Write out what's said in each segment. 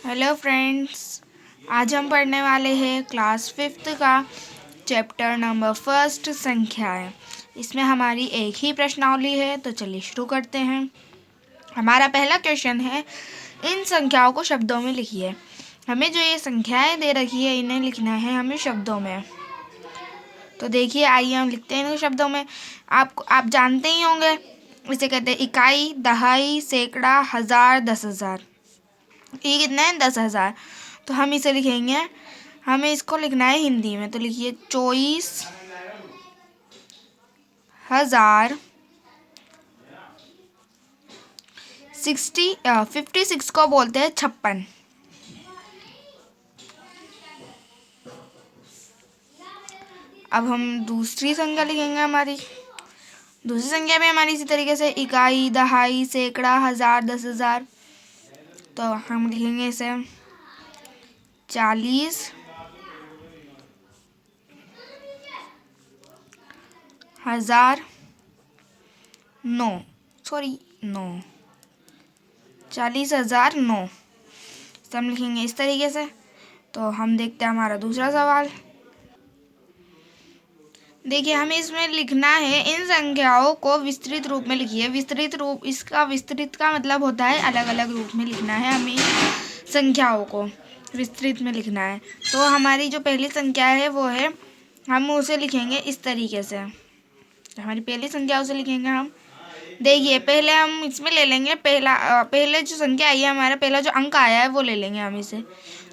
Hello friends, आज हम पढ़ने वाले हैं क्लास 5th का चैप्टर नंबर फर्स्ट संख्याएं। इसमें हमारी एक ही प्रश्नावली है, तो चलिए शुरू करते हैं। हमारा पहला क्वेश्चन है, इन संख्याओं को शब्दों में लिखिए। हमें जो ये संख्याएं दे रखी है इन्हें लिखना है हमें शब्दों में। तो देखिए, आइए हम लिखते हैं इनको शब्दों में। आप जानते ही होंगे, इसे कहते हैं इकाई, दहाई, सैकड़ा, हज़ार, 10,000। ये कितना है? 10,000। तो हम इसे लिखेंगे, हमें इसको लिखना है हिंदी में, तो लिखिए 24,000। 56 को बोलते हैं 56। अब हम दूसरी संख्या लिखेंगे। हमारी दूसरी संख्या भी हमारी इसी तरीके से इकाई, दहाई, सैकड़ा, हज़ार, 10,000। तो हम लिखेंगे इसे 40,009। इसे हम लिखेंगे इस तरीके से। तो हम देखते हैं हमारा दूसरा सवाल। देखिए, हमें इसमें लिखना है, इन संख्याओं को विस्तृत रूप में लिखिए। विस्तृत रूप, इसका विस्तृत का मतलब होता है अलग अलग रूप में लिखना है। हमें संख्याओं को विस्तृत में लिखना है। तो हमारी जो पहली संख्या है वो है, हम उसे लिखेंगे इस तरीके से। हमारी पहली संख्या उसे लिखेंगे हम। देखिए, पहले हम इसमें ले लेंगे पहले जो संख्या आई है, हमारा पहला जो अंक आया है वो ले लेंगे हम इसे।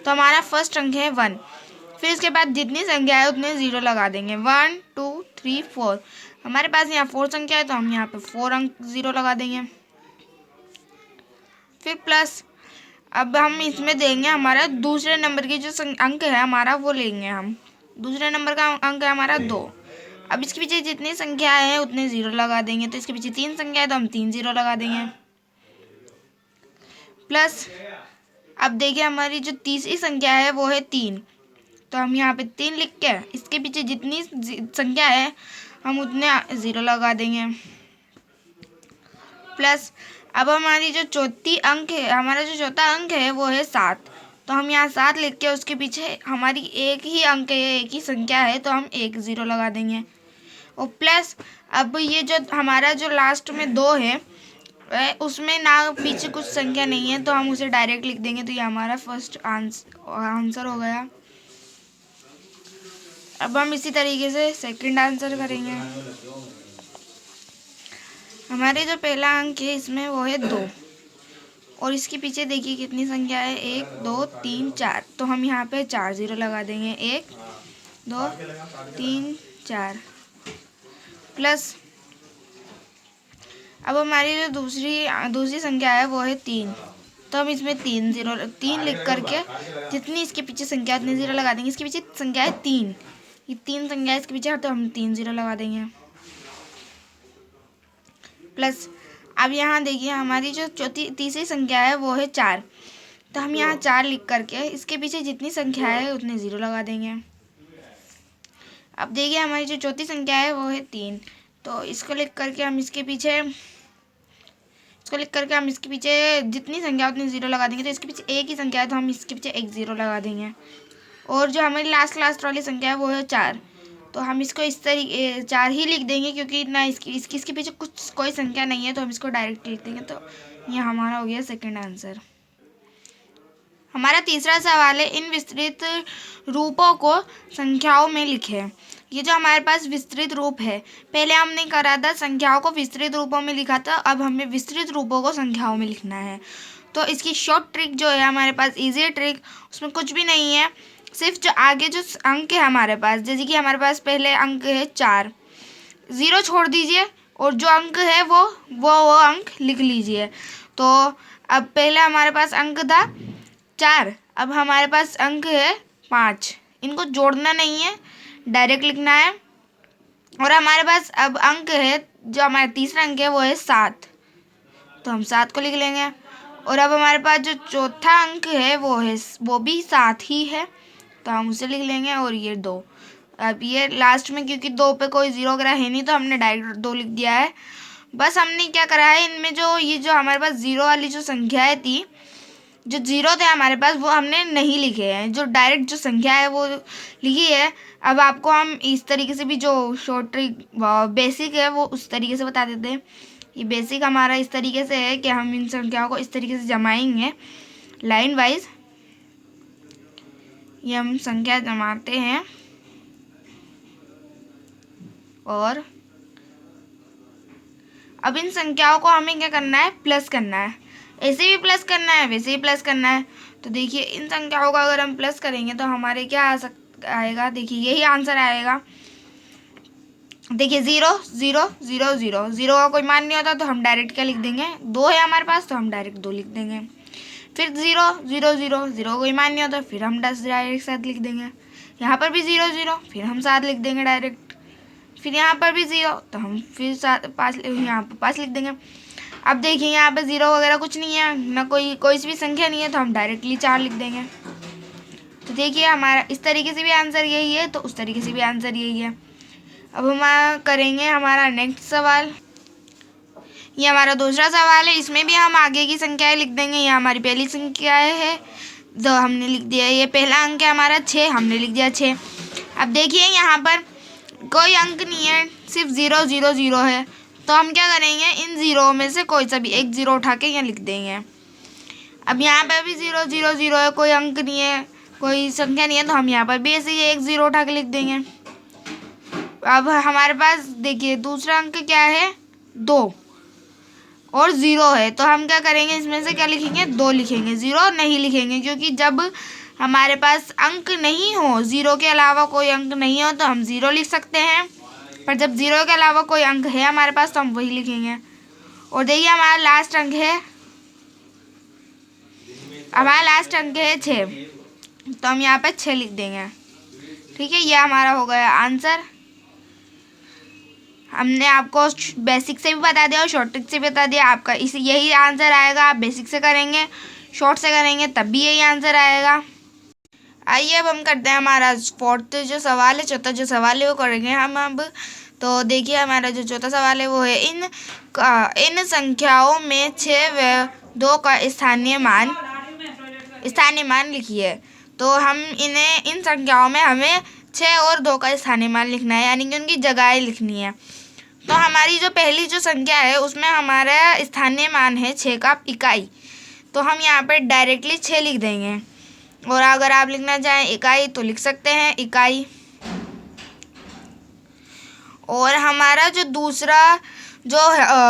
तो हमारा फर्स्ट अंक है 1। फिर उसके बाद जितनी संख्या है उतने 0 लगा देंगे। 1 2 3 4। हमारे पास यहाँ 4 संख्या है, तो हम यहाँ पे 4 अंक 0 लगा देंगे। फिर प्लस, अब हम इसमें देंगे हमारा दूसरे नंबर की जो अंक है हमारा, वो लेंगे हम। दूसरे नंबर का अंक है हमारा 2। अब इसके पीछे जितनी संख्या है उतने 0 लगा देंगे। तो इसके पीछे 3 संख्या है, तो हम 3 0 लगा देंगे। प्लस, अब देखिए हमारी जो तीसरी संख्या है वो है 3। तो हम यहाँ पे 3 लिख के इसके पीछे जितनी संख्या है हम उतने 0 लगा देंगे। प्लस, अब हमारी जो हमारा जो चौथा अंक है वो है 7। तो हम यहाँ 7 लिख के उसके पीछे हमारी एक ही अंक है, एक ही संख्या है, तो हम 1 0 लगा देंगे। और प्लस, अब ये जो हमारा जो लास्ट में 2 है, उसमें ना पीछे कुछ संख्या नहीं है, तो हम उसे डायरेक्ट लिख देंगे। तो ये हमारा फर्स्ट आंसर हो गया। अब हम इसी तरीके से सेकंड आंसर करेंगे। हमारे जो पहला अंक है इसमें वो है 2, और इसके पीछे देखिए कितनी संख्या है, 1 2 3 4। तो हम यहाँ पे 4 0 लगा देंगे। 1 2 3 4। प्लस, अब हमारी जो दूसरी संख्या है वो है 3। तो हम इसमें 3 लिख करके जितनी इसके पीछे संख्या उतनी 0 लगा देंगे। इसके पीछे संख्या है 3, ये 3 संख्या इसके पीछे, तो हम 3 0 लगा देंगे। प्लस, अब यहाँ देखिए हमारी जो तीसरी संख्या है वो है 4। तो हम यहाँ 4 लिख करके इसके पीछे जितनी संख्या है उतने 0 लगा देंगे। अब देखिए हमारी जो चौथी संख्या है वो है 3। तो इसको लिख करके हम इसके पीछे जितनी संख्या उतनी 0 लगा देंगे। तो इसके पीछे एक ही संख्या है, तो हम इसके पीछे 1 0 लगा देंगे। और जो हमारी लास्ट वाली संख्या है वो है 4। तो हम इसको इस तरीके 4 ही लिख देंगे, क्योंकि ना इसके पीछे कोई संख्या नहीं है, तो हम इसको डायरेक्ट लिख देंगे। तो ये हमारा हो गया सेकंड आंसर। हमारा तीसरा सवाल है, इन विस्तृत रूपों को संख्याओं में लिखें। ये जो हमारे पास विस्तृत रूप है, पहले हमने करा था संख्याओं को विस्तृत रूपों में लिखा था, अब हमें विस्तृत रूपों को संख्याओं में लिखना है। तो इसकी शॉर्ट ट्रिक जो है हमारे पास, इजी ट्रिक, उसमें कुछ भी नहीं है। सिर्फ जो आगे जो अंक है हमारे पास, जैसे कि हमारे पास पहले अंक है 4, 0 छोड़ दीजिए, और जो अंक है वो अंक लिख लीजिए। तो अब पहले हमारे पास अंक था 4, अब हमारे पास अंक है 5। इनको जोड़ना नहीं है, डायरेक्ट लिखना है। और हमारे पास अब अंक है, जो हमारा तीसरा अंक है वो है 7, तो हम 7 को लिख लेंगे। और अब हमारे पास जो चौथा अंक है वो भी 7 ही है, तो हम उसे लिख लेंगे। और ये 2, अब ये लास्ट में क्योंकि 2 पे कोई 0 वगैरह है नहीं, तो हमने डायरेक्ट 2 लिख दिया है। बस हमने क्या करा है, इनमें जो हमारे पास 0 वाली जो संख्याएं थी, जो जीरो थे हमारे पास वो हमने नहीं लिखे हैं, जो डायरेक्ट जो संख्या है वो लिखी है। अब आपको हम इस तरीके से भी जो शॉर्ट बेसिक है वो उस तरीके से बता देते हैं। ये बेसिक हमारा इस तरीके से है कि हम इन संख्याओं को इस तरीके से जमाएंगे लाइन वाइज। ये हम संख्या जमाते हैं और अब इन संख्याओं को हमें क्या करना है, प्लस करना है। ऐसे भी प्लस करना है, वैसे ही प्लस करना है। तो देखिए इन संख्याओं का अगर हम प्लस करेंगे तो हमारे क्या आएगा, देखिए यही आंसर आएगा। देखिए 0 0 0 0 0 का कोई मान नहीं होता तो हम डायरेक्ट क्या लिख देंगे, 2 है हमारे पास तो हम डायरेक्ट 2 लिख देंगे। फिर 0 0 0 0 का कोई मान नहीं होता, फिर हम 10 डायरेक्ट 7 लिख देंगे। यहाँ पर भी 0 0, फिर हम 7 लिख देंगे डायरेक्ट। फिर यहाँ पर भी 0 तो हम फिर 5 यहाँ पर 5 लिख देंगे। अब देखिए यहाँ पे 0 वगैरह कुछ नहीं है, ना कोई भी संख्या नहीं है, तो हम डायरेक्टली 4 लिख देंगे। तो देखिए हमारा इस तरीके से भी आंसर यही है, तो उस तरीके से भी आंसर यही है। अब हम करेंगे हमारा नेक्स्ट सवाल। ये हमारा दूसरा सवाल है, इसमें भी हम आगे की संख्याएं लिख देंगे। ये हमारी पहली संख्या है तो हमने लिख दिया, ये पहला अंक है हमारा 6, हमने लिख दिया 6। अब देखिए यहाँ पर कोई अंक नहीं है, सिर्फ 0 0 0 है, तो हम क्या करेंगे, इन जीरो में से कोई सा भी एक जीरो उठा के यहाँ लिख देंगे। अब यहाँ पर भी 0 0 0 है, कोई अंक नहीं है, कोई संख्या नहीं है, तो हम यहाँ पर भी ऐसे ही एक जीरो उठा के लिख देंगे। अब हमारे पास देखिए दूसरा अंक क्या है, 2 और 0 है, तो हम क्या करेंगे, इसमें से क्या लिखेंगे, 2 लिखेंगे, 0 नहीं लिखेंगे, क्योंकि जब हमारे पास अंक नहीं हो, 0 के अलावा कोई अंक नहीं हो तो हम 0 लिख सकते हैं, पर जब 0 के अलावा कोई अंक है हमारे पास तो हम वही लिखेंगे। और देखिए हमारा लास्ट अंक है, हमारा लास्ट अंक है 6, तो हम यहाँ पे 6 लिख देंगे। ठीक है, ये हमारा हो गया आंसर। हमने आपको बेसिक से भी बता दिया और शॉर्ट ट्रिक से भी बता दिया, आपका इस यही आंसर आएगा। आप बेसिक से करेंगे, शॉर्ट से करेंगे तब भी यही आंसर आएगा। आइए अब हम करते हैं हमारा फोर्थ जो सवाल है, चौथा जो सवाल है वो करेंगे हम अब। तो देखिए हमारा जो चौथा सवाल है वो है, इन संख्याओं में 6 व 2 का स्थानीय मान लिखिए। तो हम इन संख्याओं में हमें 6 और 2 का स्थानीय मान लिखना है, यानी कि उनकी जगहें लिखनी है। तो हमारी जो पहली जो संख्या है उसमें हमारा स्थानीय मान है 6 का इकाई, तो हम यहाँ पर डायरेक्टली 6 लिख देंगे। और अगर आप लिखना चाहें इकाई तो लिख सकते हैं इकाई। और हमारा जो दूसरा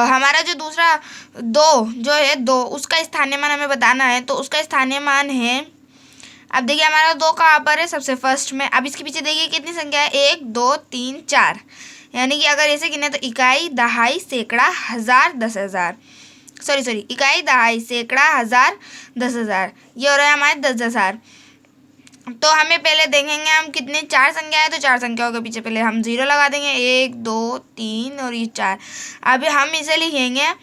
हमारा जो दूसरा 2 उसका स्थानीय मान हमें बताना है, तो उसका स्थानीय मान है, अब देखिए हमारा 2 कहाँ पर है, सबसे फर्स्ट में। अब इसके पीछे देखिए कितनी संख्या है, 1 2 3 4, यानी कि अगर ऐसे गिने तो इकाई, दहाई, सैकड़ा, हजार, 10,000, सॉरी इकाई, दहाई, सैकड़ा, हजार, 10,000, ये हो रहा है हमारे 10,000। तो हमें पहले देखेंगे हम कितने 4 संख्या है, तो 4 संख्याओं के पीछे पहले हम 0 लगा देंगे, 1 2 3 और ये 4। अभी हम इसे लिखेंगे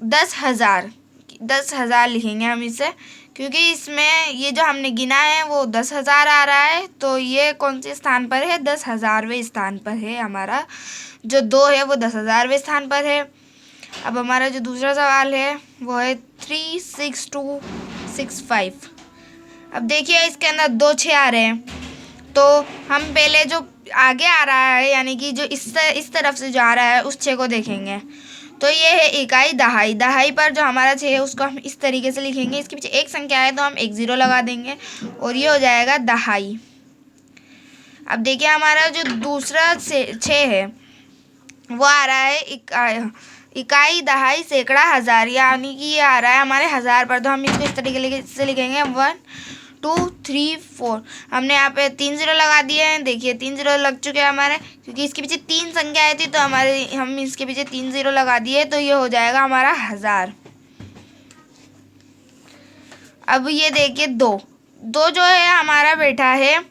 10,000 लिखेंगे हम इसे, क्योंकि इसमें ये जो हमने गिना है वो 10,000 आ रहा है, तो ये कौन से स्थान पर है, 10,000वें स्थान पर है। हमारा जो 2 है वो 10,000वें स्थान पर है। अब हमारा जो दूसरा सवाल है वो है 36265। अब देखिए इसके अंदर 2 6 आ रहे हैं, तो हम पहले जो आगे आ रहा है, यानी कि जो इस तरफ से जो आ रहा है उस 6 को देखेंगे। तो ये है इकाई, दहाई पर जो हमारा 6 है उसको हम इस तरीके से लिखेंगे, इसके पीछे एक संख्या है तो हम एक 0 लगा देंगे और ये हो जाएगा दहाई। अब देखिए हमारा जो दूसरा 6 है वो आ रहा है इकाई, दहाई, सैकड़ा, हजार, यानी कि ये आ रहा है हमारे 1000 पर, तो हम इसको इस तरीके से लिखेंगे 1 2 3 4। हमने यहाँ पे 3 0 लगा दिए हैं, देखिए 3 0 लग चुके हैं हमारे, क्योंकि इसके पीछे 3 संख्या आई थी तो हम इसके पीछे 3 0 लगा दिए, तो ये हो जाएगा हमारा 1000। अब ये देखिए 2 जो है हमारा बैठा है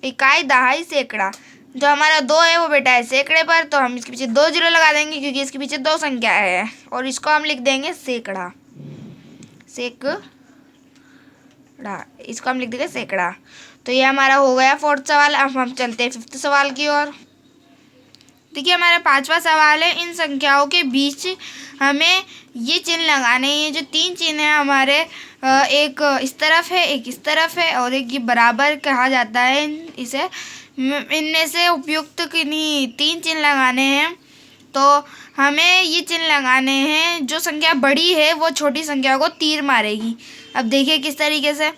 इकाई, दहाई, सैकड़ा, जो हमारा 2 है वो बैठा है सैकड़े पर, तो हम इसके पीछे 2 0 लगा देंगे, क्योंकि इसके पीछे 2 संख्या है, और इसको हम लिख देंगे सैकड़ा, इसको हम लिख देंगे सैकड़ा। तो ये हमारा हो गया फोर्थ सवाल। अब हम चलते हैं फिफ्थ सवाल की ओर। देखिए हमारा पांचवा सवाल है, इन संख्याओं के बीच हमें ये चिन्ह लगाने हैं। ये जो तीन चिन्ह हैं हमारे, एक इस तरफ है, एक इस तरफ है और एक ये बराबर कहा जाता है इसे। इनमें से उपयुक्त किन्हीं तीन चिन्ह लगाने हैं। तो हमें ये चिन्ह लगाने हैं, जो संख्या बड़ी है वो छोटी संख्या को तीर मारेगी। अब देखिए किस तरीके से।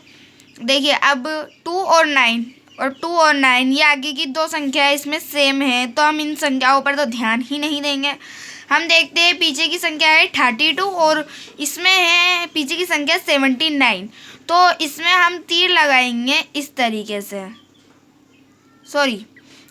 देखिए अब 2 और 9 और 2 और 9 ये आगे की दो संख्या इसमें सेम है, तो हम इन संख्याओं पर तो ध्यान ही नहीं देंगे। हम देखते हैं पीछे की संख्या है 32 और इसमें है पीछे की संख्या 79। तो इसमें हम तीर लगाएंगे इस तरीके से,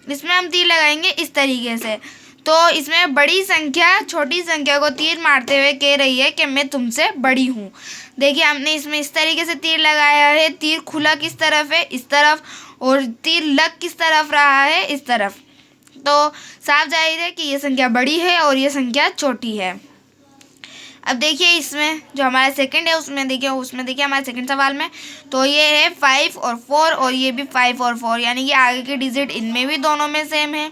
इसमें हम तीर लगाएंगे इस तरीके से। तो इसमें बड़ी संख्या छोटी संख्या को तीर मारते हुए कह रही है कि मैं तुमसे बड़ी हूँ। देखिए हमने इसमें इस तरीके से तीर लगाया है। तीर खुला किस तरफ है, इस तरफ, और तीर लग किस तरफ रहा है, इस तरफ। तो साफ जाहिर है कि ये संख्या बड़ी है और ये संख्या छोटी है। अब देखिए इसमें जो हमारा सेकंड है उसमें देखिए हमारे सेकंड सवाल में, तो ये है 5 और 4 और ये भी 5 और 4, यानी कि आगे के डिजिट इनमें भी दोनों में सेम है।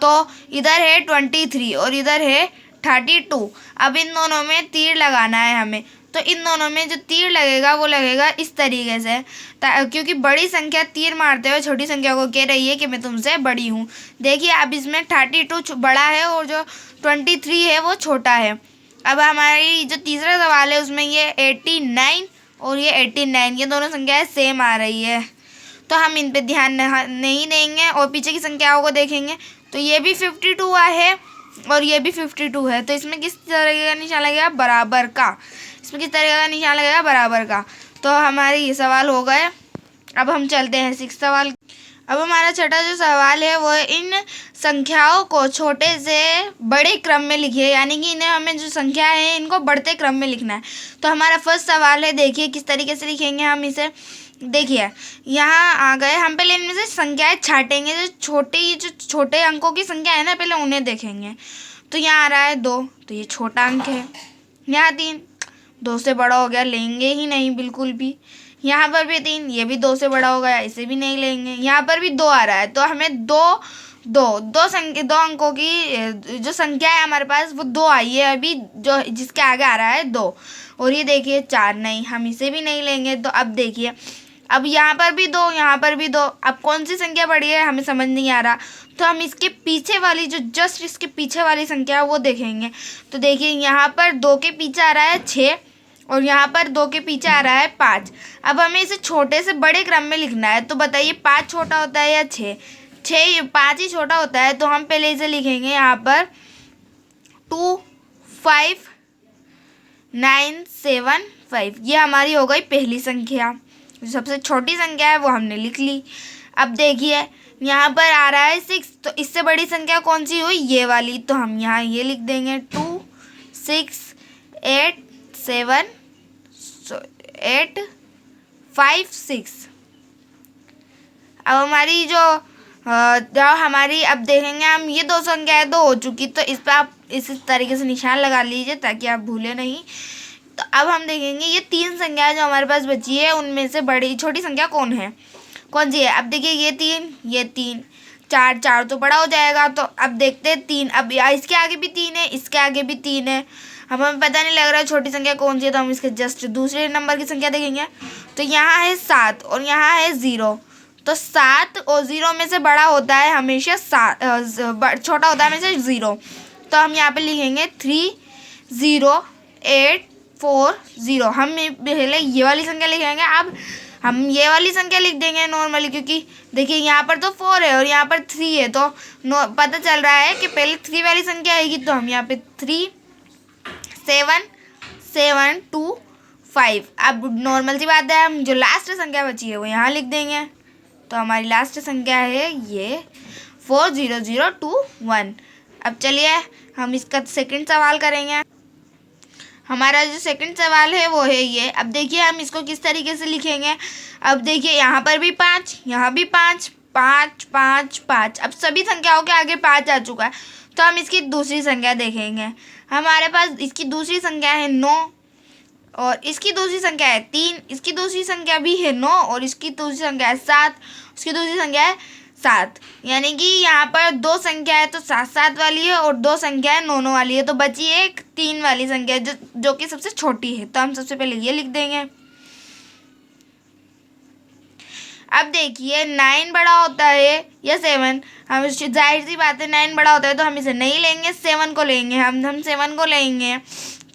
तो इधर है 23 और इधर है 32। अब इन दोनों में तीर लगाना है हमें। तो इन दोनों में जो तीर लगेगा वो लगेगा इस तरीके से, क्योंकि बड़ी संख्या तीर मारते हुए छोटी संख्या को कह रही है कि मैं तुमसे बड़ी हूँ। देखिए अब इसमें 32 बड़ा है और जो 23 है वो छोटा है। अब हमारी जो तीसरा सवाल है उसमें ये 89 और ये 89 ये दोनों संख्याएं सेम आ रही है, तो हम इन पे ध्यान नहीं देंगे और पीछे की संख्याओं को देखेंगे। तो ये भी 52 है और ये भी 52 है। तो इसमें किस तरह का निशान लगेगा, बराबर का। इसमें किस तरह का निशान लगेगा, बराबर का। तो हमारे ये सवाल हो गए। अब हम चलते हैं 6 सवाल। अब हमारा छठा जो सवाल है वो इन संख्याओं को छोटे से बड़े क्रम में लिखिए, यानी कि इन्हें हमें जो संख्या है इनको बढ़ते क्रम में लिखना है। तो हमारा फर्स्ट सवाल है, देखिए किस तरीके से लिखेंगे हम इसे। देखिए यहाँ आ गए, हम पहले इनमें से संख्याएं छाटेंगे। जो छोटे अंकों की संख्या है ना, पहले उन्हें देखेंगे। तो यहाँ आ रहा है 2, तो ये छोटा अंक है। यहाँ 3, 2 से बड़ा हो गया, लेंगे ही नहीं बिल्कुल भी। यहाँ पर भी 3, ये भी 2 से बड़ा हो गया, इसे भी नहीं लेंगे। यहाँ पर भी 2 आ रहा है, तो हमें दो अंकों की जो संख्या है हमारे पास वो 2 आई है अभी, जो जिसके आगे आ रहा है 2। और ये देखिए 4, नहीं, हम इसे भी नहीं लेंगे। तो अब देखिए, अब यहाँ पर भी 2, यहाँ पर भी 2। अब कौन सी संख्या बड़ी है हमें समझ नहीं आ रहा, तो हम इसके पीछे वाली जो जस्ट इसके पीछे वाली संख्या है वो देखेंगे। तो देखिए यहाँ पर 2 के पीछे आ रहा है 6 और यहाँ पर 2 के पीछे आ रहा है 5। अब हमें इसे छोटे से बड़े क्रम में लिखना है। तो बताइए 5 छोटा होता है या 6? 5 ही छोटा होता है। तो हम पहले इसे लिखेंगे यहाँ पर 2 5 9 7 5। ये हमारी हो गई पहली संख्या, जो सबसे छोटी संख्या है वो हमने लिख ली। अब देखिए यहाँ पर आ रहा है 6, तो इससे बड़ी संख्या कौन सी हुई, ये वाली। तो हम यहाँ ये लिख देंगे 2 6 8 7 8 5 6। अब हमारी हमारी अब देखेंगे हम, ये 2 संख्याएं तो हो चुकी, तो इस पर आप इस तरीके से निशान लगा लीजिए ताकि आप भूले नहीं। तो अब हम देखेंगे ये 3 संख्याएं जो हमारे पास बची है उनमें से बड़ी छोटी संख्या कौन सी है। अब देखिए ये 3 4 तो बड़ा हो जाएगा। तो अब देखते हैं 3, अब इसके आगे भी 3 है, इसके आगे भी 3 है। अब हमें पता नहीं लग रहा है छोटी संख्या कौन सी है, तो हम इसके जस्ट दूसरे नंबर की संख्या देखेंगे। तो यहाँ है 7 और यहाँ है 0। तो 7 और 0 में से बड़ा होता है हमेशा 7, छोटा होता है हमेशा 0। तो हम यहाँ पे लिखेंगे 3 0 8 4 0। हम पहले ये वाली संख्या लिखेंगे। अब हम ये वाली संख्या लिख देंगे नॉर्मली, क्योंकि देखिए यहाँ पर तो 4 है और यहाँ पर 3 है, तो पता चल रहा है कि पहले 3 वाली संख्या आएगी। तो हम यहाँ पे 3 7 7 2 5। अब नॉर्मल सी बात है, हम जो लास्ट संख्या बची है वो यहाँ लिख देंगे। तो हमारी लास्ट संख्या है ये 4 0 0 2 1। अब चलिए हम इसका सेकंड सवाल करेंगे। हमारा जो सेकंड सवाल है वो है ये। अब देखिए हम इसको किस तरीके से लिखेंगे। अब देखिए यहाँ पर भी 5, यहाँ भी 5 5 5 5। अब सभी संख्याओं के आगे 5 आ चुका है, तो हम इसकी दूसरी संख्या देखेंगे। हमारे पास इसकी दूसरी संख्या है 9 और इसकी दूसरी संख्या है 3, इसकी दूसरी संख्या भी है 9 और इसकी दूसरी संख्या है 7, उसकी दूसरी संख्या है 7, यानी कि यहाँ पर 2 संख्या है तो 7 वाली है और 2 संख्या है 9 वाली है, तो बची एक 3 वाली संख्या जो कि सबसे छोटी है। तो हम सबसे पहले ये लिख देंगे। अब देखिए 9 बड़ा होता है या 7, हम जाहिर सी बात है 9 बड़ा होता है तो हम इसे नहीं लेंगे, 7 को लेंगे। हम 7 को लेंगे।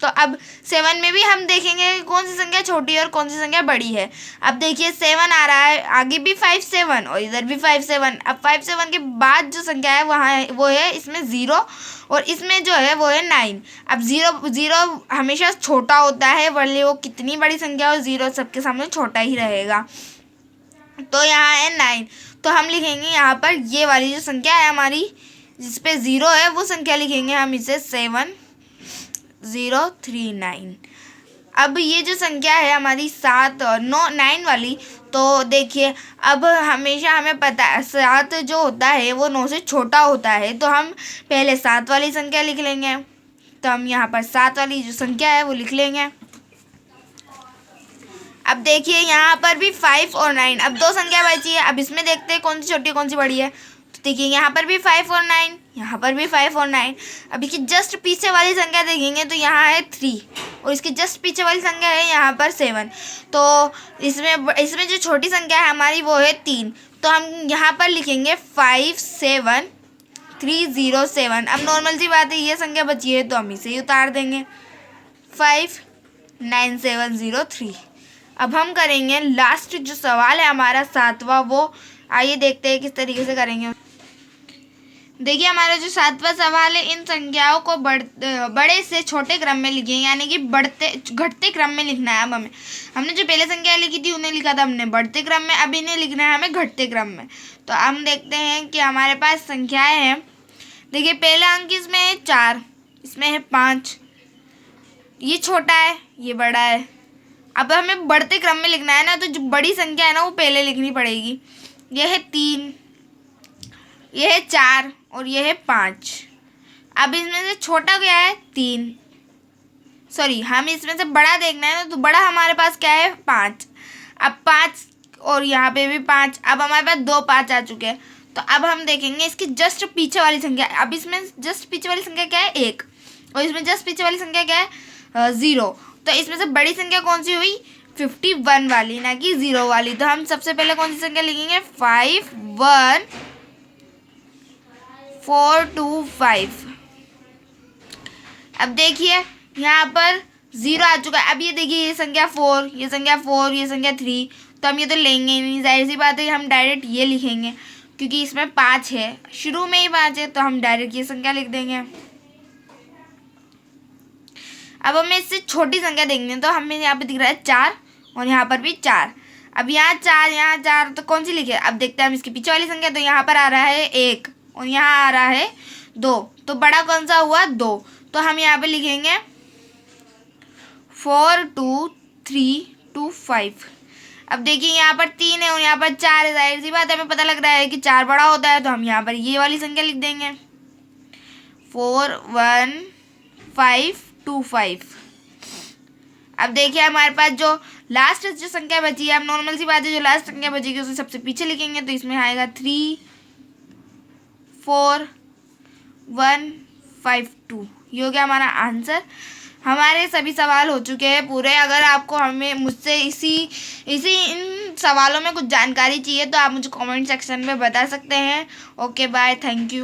तो अब 7 में भी हम देखेंगे कौन सी संख्या छोटी है और कौन सी संख्या बड़ी है। अब देखिए 7 आ रहा है, आगे भी 5 7 और इधर भी 5 7। अब 5 7 के बाद जो संख्या है वहाँ है वो है इसमें 0 और इसमें जो है वो है 9। अब 0 हमेशा छोटा होता है, भले वो कितनी बड़ी संख्या हो, 0 सबके सामने छोटा ही रहेगा। तो यहाँ है 9, तो हम लिखेंगे यहाँ पर ये वाली जो संख्या है हमारी जिस पे 0 है वो संख्या लिखेंगे हम इसे 7039। अब ये जो संख्या है हमारी 7 और 9 वाली, तो देखिए अब हमेशा हमें पता है 7 जो होता है वो 9 से छोटा होता है, तो हम पहले 7 वाली संख्या लिख लेंगे। तो हम यहाँ पर 7 वाली जो संख्या है वो लिख लेंगे। अब देखिए यहाँ पर भी 5 और 9, अब 2 संख्या बची है। अब इसमें देखते हैं कौन सी छोटी कौन सी बड़ी है। तो देखिए यहाँ पर भी 5 और 9, यहाँ पर भी 5 और 9। अब इसकी जस्ट पीछे वाली संख्या देखेंगे तो यहाँ है 3 और इसकी जस्ट पीछे वाली संख्या है यहाँ पर 7। तो इसमें जो छोटी संख्या है हमारी वो है 3, तो हम यहाँ पर लिखेंगे 57307। अब नॉर्मल सी बात है ये संख्या बची है तो हम इसे ही उतार देंगे 59703। अब हम करेंगे लास्ट जो सवाल है हमारा 7वां, वो आइए देखते हैं किस तरीके से करेंगे। देखिए हमारा जो 7वां सवाल है, इन संख्याओं को बड़े से छोटे क्रम में लिखेंगे, यानी कि घटते क्रम में लिखना है। अब हमने जो पहले संख्या लिखी थी उन्हें लिखा था हमने बढ़ते क्रम में, अब इन्हें लिखना है हमें घटते क्रम में। तो हम देखते हैं कि हमारे पास संख्याएँ हैं। देखिए पहला अंक इसमें है 4, इसमें है 5, ये छोटा है ये बड़ा है। अब हमें बढ़ते क्रम में लिखना है ना, तो जो बड़ी संख्या है ना वो पहले लिखनी पड़ेगी। यह है 3, यह है 4 और यह है 5। अब इसमें से छोटा क्या है 3, सॉरी हम इसमें से बड़ा देखना है ना, तो बड़ा हमारे पास क्या है 5। अब 5 और यहाँ पे भी 5, अब हमारे पास 2 5 आ चुके हैं। तो अब हम देखेंगे इसकी जस्ट पीछे वाली संख्या। अब इसमें जस्ट पीछे वाली संख्या क्या है 1 और इसमें जस्ट पीछे वाली संख्या क्या है 0। तो इसमें से बड़ी संख्या कौन सी हुई 51 वाली, ना कि 0 वाली। तो हम सबसे पहले कौन सी संख्या लिखेंगे 51425। अब देखिए यहाँ पर 0 आ चुका है। अब ये देखिए ये संख्या 4, ये संख्या 4, ये संख्या 3, तो हम ये तो लेंगे ही नहीं, जाहिर सी बात है हम डायरेक्ट ये लिखेंगे क्योंकि इसमें 5 है, शुरू में ही 5 है, तो हम डायरेक्ट ये संख्या लिख देंगे। अब हमें इससे छोटी संख्या देखनी है, तो हमें यहाँ पे दिख रहा है 4 और यहाँ पर भी 4। अब यहाँ 4 तो कौन सी लिखे, अब देखते हैं हम इसके पीछे वाली संख्या। तो यहाँ पर आ रहा है 1 और यहाँ आ रहा है 2, तो बड़ा कौन सा हुआ 2। तो हम यहाँ पे लिखेंगे 42325। अब देखिए यहाँ पर 3 है और यहाँ पर 4 है, जाहिर सी बात है हमें पता लग रहा है कि 4 बड़ा होता है, तो हम यहाँ पर ये वाली संख्या लिख देंगे 41525। अब देखिए हमारे पास जो लास्ट जो संख्या बची है, अब नॉर्मल सी बात है जो लास्ट संख्या बचेगी उसे सबसे पीछे लिखेंगे। तो इसमें आएगा 34152। ये हो गया हमारा आंसर। हमारे सभी सवाल हो चुके हैं पूरे। अगर आपको हमें मुझसे इसी इन सवालों में कुछ जानकारी चाहिए तो आप मुझे कमेंट सेक्शन में बता सकते हैं। Okay bye, thank you.